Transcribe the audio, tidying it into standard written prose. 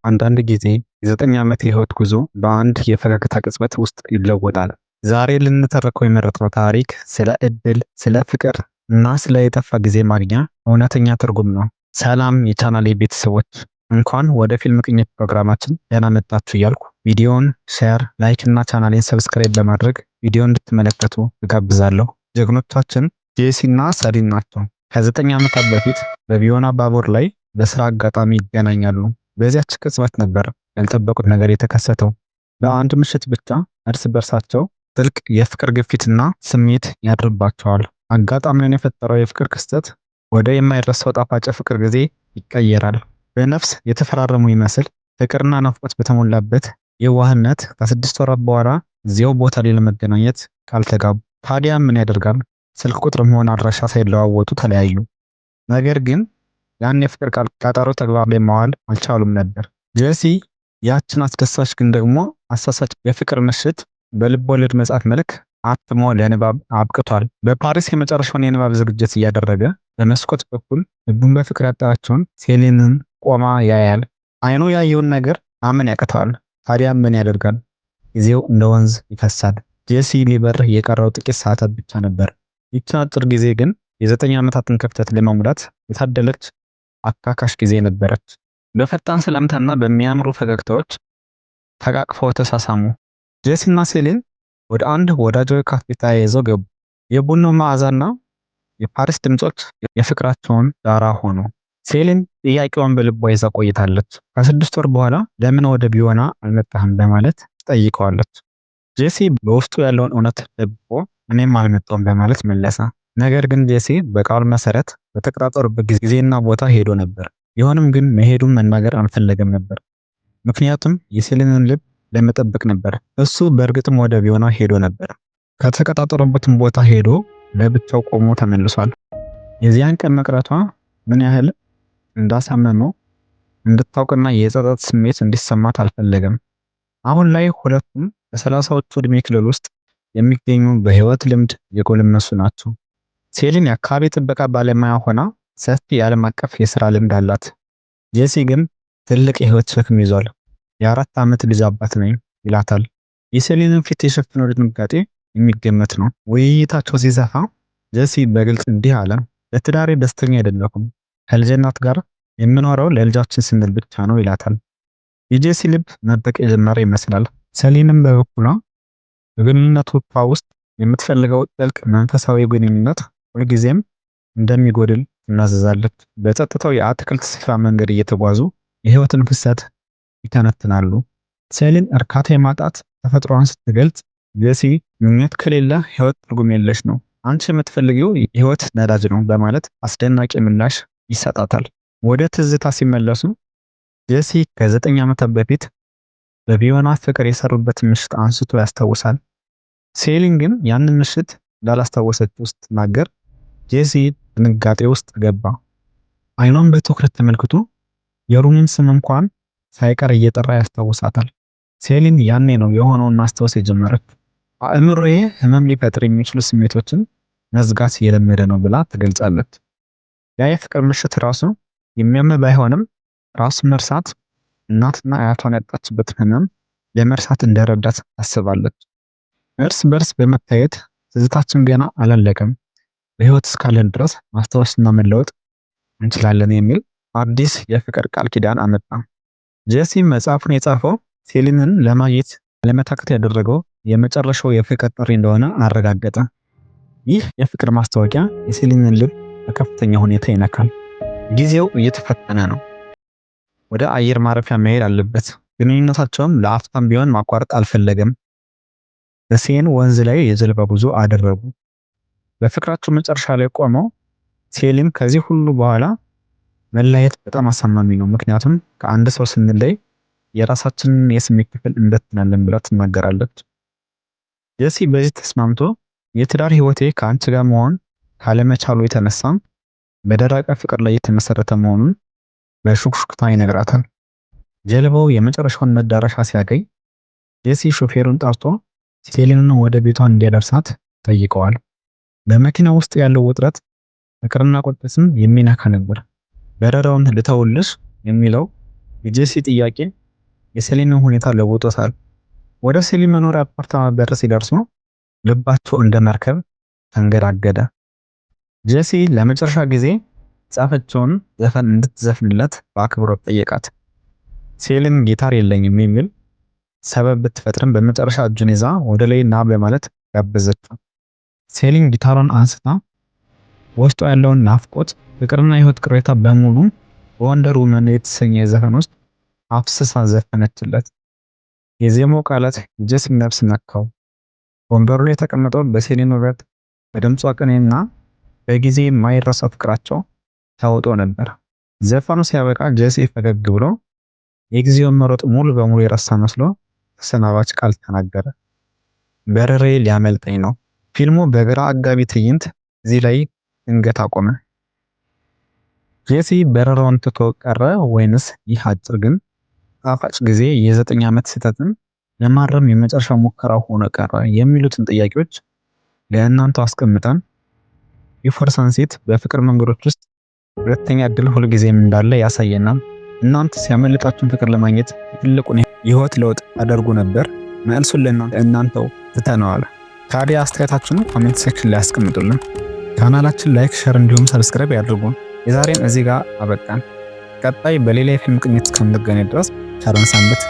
አንዳንድ ጊዜ የ9 ዓመት የህይወት ጉዞ በአንድ የፈገግታ ቅጽበት ውስጥ ይለወጣል። ዛሬ ልንተርከው የመረጥነው ታሪክ ስለ እድል፣ ስለ ፍቅር እና ስለ የጠፋ ጊዜ ማግኛ እውነተኛ ትርጉም ነው። ሰላም የቻናሌ ቤተሰቦች፣ እንኳን ወደ ፊልም ቅኝት ፕሮግራማችን ደህና መጣችሁ እያልኩ ቪዲዮውን ሼር፣ ላይክ እና ቻናሌን ሰብስክራይብ በማድረግ ቪዲዮ እንድትመለከቱ እጋብዛለሁ። ጀግኖቻችን ጄሲ እና ሰሊን ናቸው። ከ9 ዓመታት በፊት በቪዮና ባቡር ላይ በስራ አጋጣሚ ይገናኛሉ። በዚያች ቅጽበት ነበር ያልጠበቁት ነገር የተከሰተው። በአንድ ምሽት ብቻ እርስ በርሳቸው ጥልቅ የፍቅር ግፊትና ስሜት ያድርባቸዋል። አጋጣሚውን የፈጠረው የፍቅር ክስተት ወደ የማይረሳው ጣፋጭ ፍቅር ጊዜ ይቀየራል። በነፍስ የተፈራረሙ ይመስል ፍቅርና ናፍቆት በተሞላበት የዋህነት ከ6 ወራት በኋላ እዚያው ቦታ ላይ ለመገናኘት ቃል ተጋቡ። ታዲያ ምን ያደርጋል፣ ስልክ ቁጥርም ሆነ አድራሻ ሳይለዋወጡ ተለያዩ። ነገር ግን ያን የፍቅር ቃል ቀጠሮ ተግባር ላይ ማዋል አልቻሉም ነበር። ጄሲ ያችን አስደሳች ግን ደግሞ አሳሳች የፍቅር ምሽት በልብ ወለድ መጽሐፍ መልክ አትሞ ለንባብ አብቅቷል። በፓሪስ የመጨረሻውን የንባብ ዝግጅት እያደረገ በመስኮት በኩል ልቡን በፍቅር ያጣቸውን ሴሊንን ቆማ ያያል። አይኑ ያየውን ነገር አመን ያቅተዋል። ታዲያ ምን ያደርጋል? ጊዜው እንደ ወንዝ ይፈሳል። ጄሲ ሊበር የቀረው ጥቂት ሰዓታት ብቻ ነበር። ይህች አጭር ጊዜ ግን የ9 ዓመታትን ክፍተት ለመሙላት የታደለች አካካሽ ጊዜ ነበረች። በፈጣን ሰላምታና በሚያምሩ ፈገግታዎች ተቃቅፈው ተሳሳሙ። ጄሲና ሴሊን ወደ አንድ ወዳጃዊ ካፌ ተያይዘው ገቡ። የቡናው መዓዛና የፓሪስ ድምጾች የፍቅራቸውን ዳራ ሆኑ። ሴሊን ጥያቄዋን በልቧ ይዛ ቆይታለች። ከ6 ወር በኋላ ለምን ወደ ቪዮና አልመጣህም በማለት ትጠይቀዋለች። ጄሲ በውስጡ ያለውን እውነት ደብቆ እኔም አልመጣሁም በማለት መለሰ። ነገር ግን ጄሲ በቃሉ መሰረት በተቀጣጠሩበት ጊዜና ቦታ ሄዶ ነበር። ይሁንም ግን መሄዱን መናገር አልፈለገም ነበር። ምክንያቱም የሴሊንን ልብ ለመጠበቅ ነበር። እሱ በእርግጥም ወደ ቪዮና ሄዶ ነበር። ከተቀጣጠሩበትም ቦታ ሄዶ ለብቻው ቆሞ ተመልሷል። የዚያን ቀን መቅረቷ ምን ያህል እንዳሳመመው እንድታውቅና የጸጸት ስሜት እንዲሰማት አልፈለገም። አሁን ላይ ሁለቱም በ30ዎቹ ዕድሜ ክልል ውስጥ የሚገኙ በህይወት ልምድ የጎለመሱ ናቸው። ሴሊን የአካባቢ ጥበቃ ባለሙያ ሆና ሰፊ የዓለም አቀፍ የሥራ ልምድ አላት። ጄሲ ግን ትልቅ የህይወት ሸክም ይዟል። የ4 ዓመት ልጅ አባት ነኝ ይላታል። የሴሊንን ፊት የሸፈነው ድንጋጤ የሚገመት ነው። ውይይታቸው ሲሰፋ ጄሲ በግልጽ እንዲህ አለ፣ ለትዳሬ ደስተኛ አይደለሁም። ከልጄ እናት ጋር የምኖረው ለልጃችን ስንል ብቻ ነው ይላታል። የጄሲ ልብ መበቅ የጀመረ ይመስላል። ሴሊንም በበኩሏ በግንኙነቷ ውስጥ የምትፈልገው ጥልቅ መንፈሳዊ ግንኙነት ሁልጊዜም እንደሚጎድል እናዘዛለች። በጸጥታው የአትክልት ስፍራ መንገድ እየተጓዙ የህይወትን ፍሰት ይተነትናሉ። ሴሊን እርካታ የማጣት ተፈጥሮዋን ስትገልጽ፣ ጄሲ ምኞት ከሌለ ህይወት ትርጉም የለሽ ነው፣ አንቺ የምትፈልጊው የህይወት ነዳጅ ነው በማለት አስደናቂ ምላሽ ይሰጣታል። ወደ ትዝታ ሲመለሱ ጄሲ ከ9 ዓመታት በፊት በቪዮና ፍቅር የሰሩበትን ምሽት አንስቶ ያስታውሳል። ሴሊን ግን ያንን ምሽት እንዳላስታወሰችው ስትናገር ጄሲ ድንጋጤ ውስጥ ገባ። አይኗን በትኩረት ተመልክቶ የሩምን ስም እንኳን ሳይቀር እየጠራ ያስታውሳታል። ሴሊን ያኔ ነው የሆነውን ማስታወስ የጀመረች። አእምሮዬ ህመም ሊፈጥር የሚችሉ ስሜቶችን መዝጋት እየለመደ ነው ብላ ትገልጻለች። ያ የፍቅር ምሽት ራሱ የሚያም ባይሆንም ራሱን መርሳት እናትና አያቷን ያጣችበትን ህመም ለመርሳት እንደረዳት ታስባለች። እርስ በርስ በመታየት ትዝታችን ገና አላለቀም፣ በህይወት እስካለን ድረስ ማስታወስና መለወጥ እንችላለን የሚል አዲስ የፍቅር ቃል ኪዳን አመጣ። ጄሲ መጽሐፉን የጻፈው ሴሊንን ለማግኘት ለመታከት ያደረገው የመጨረሻው የፍቅር ጥሪ እንደሆነ አረጋገጠ። ይህ የፍቅር ማስታወቂያ የሴሊንን ልብ በከፍተኛ ሁኔታ ይነካል። ጊዜው እየተፈተነ ነው። ወደ አየር ማረፊያ መሄድ አለበት። ግንኙነታቸውም ለአፍታም ቢሆን ማቋረጥ አልፈለገም። በሴን ወንዝ ላይ የጀልባ ጉዞ አደረጉ። በፍቅራቸው መጨረሻ ላይ ቆመው ሴሊን ከዚህ ሁሉ በኋላ መለያየት በጣም አሳማሚ ነው፣ ምክንያቱም ከአንድ ሰው ስንለይ የራሳችንን የስሜት ክፍል እንበትናለን ብላ ትናገራለች። ጄሲ በዚህ ተስማምቶ የትዳር ህይወቴ ከአንቺ ጋር መሆን ካለመቻሉ የተነሳ በደረቀ ፍቅር ላይ የተመሰረተ መሆኑን በሹክሹክታ ይነግራታል። ጀልባው የመጨረሻውን መዳረሻ ሲያገኝ ጄሲ ሾፌሩን ጠርቶ ሴሊንን ወደ ቤቷ እንዲያደርሳት ጠይቀዋል። በመኪና ውስጥ ያለው ውጥረት ፍቅርና ቁጥጥም የሚነካ ነበር። በረራውን ልተውልሽ የሚለው የጄሲ ጥያቄ የሴሊንን ሁኔታ ለውጦታል። ወደ ሴሊን መኖሪያ አፓርታማ በር ሲደርሱ ልባቸው እንደ መርከብ ተንገዳገደ። ጄሲ ለመጨረሻ ጊዜ ጻፈችውን ዘፈን እንድትዘፍንለት በአክብሮት ጠየቃት። ሴሊን ጊታር የለኝም የሚል ሰበብ ብትፈጥርም በመጨረሻ እጁን ይዛ ወደ ላይ ና በማለት ጋበዘችው። ሴሊን ጊታሯን አንስታ ውስጡ ያለውን ናፍቆት፣ ፍቅርና የህይወት ቅሬታ በሙሉ በወንደር ውመን የተሰኘ ዘፈን ውስጥ አፍስሳ ዘፈነችለት። የዜማው ቃላት ጄሲን ነፍስ ነካው። ወንበሩ ላይ ተቀምጠው በሴሊን ውበት፣ በድምጿ ቅኔና በጊዜ የማይረሳ ፍቅራቸው ተውጦ ነበር። ዘፈኑ ሲያበቃ ጄሲ ፈገግ ብሎ የጊዜውን መሮጥ ሙሉ በሙሉ የረሳ መስሎ ተሰናባች ቃል ተናገረ። በረሬ ሊያመልጠኝ ነው። ፊልሙ በግራ አጋቢ ትዕይንት እዚህ ላይ ድንገት አቆመ። ጄሲ በረራውን ትቶ ቀረ ወይንስ ይህ አጭር ግን ጣፋጭ ጊዜ የ9 ዓመት ስህተትን ለማረም የመጨረሻ ሙከራ ሆኖ ቀረ? የሚሉትን ጥያቄዎች ለእናንተ አስቀምጠን ቢፎር ሰንሴት በፍቅር መንገዶች ውስጥ ሁለተኛ እድል ሁልጊዜም እንዳለ ያሳየናል። እናንተ ሲያመልጣችሁን ፍቅር ለማግኘት ትልቁን የህይወት ለውጥ አደርጉ ነበር? መልሱን ለእናንተው ትተነዋል። ታዲያ አስተያየታችሁን ኮሜንት ሴክሽን ላይ አስቀምጡልን። ቻናላችን ላይክ፣ ሼር እንዲሁም ሰብስክራይብ ያድርጉን። የዛሬን እዚህ ጋር አበቃን። ቀጣይ በሌላ የፊልም ቅኝት እስከምንገናኝ ድረስ ቸር ሰንብቱ።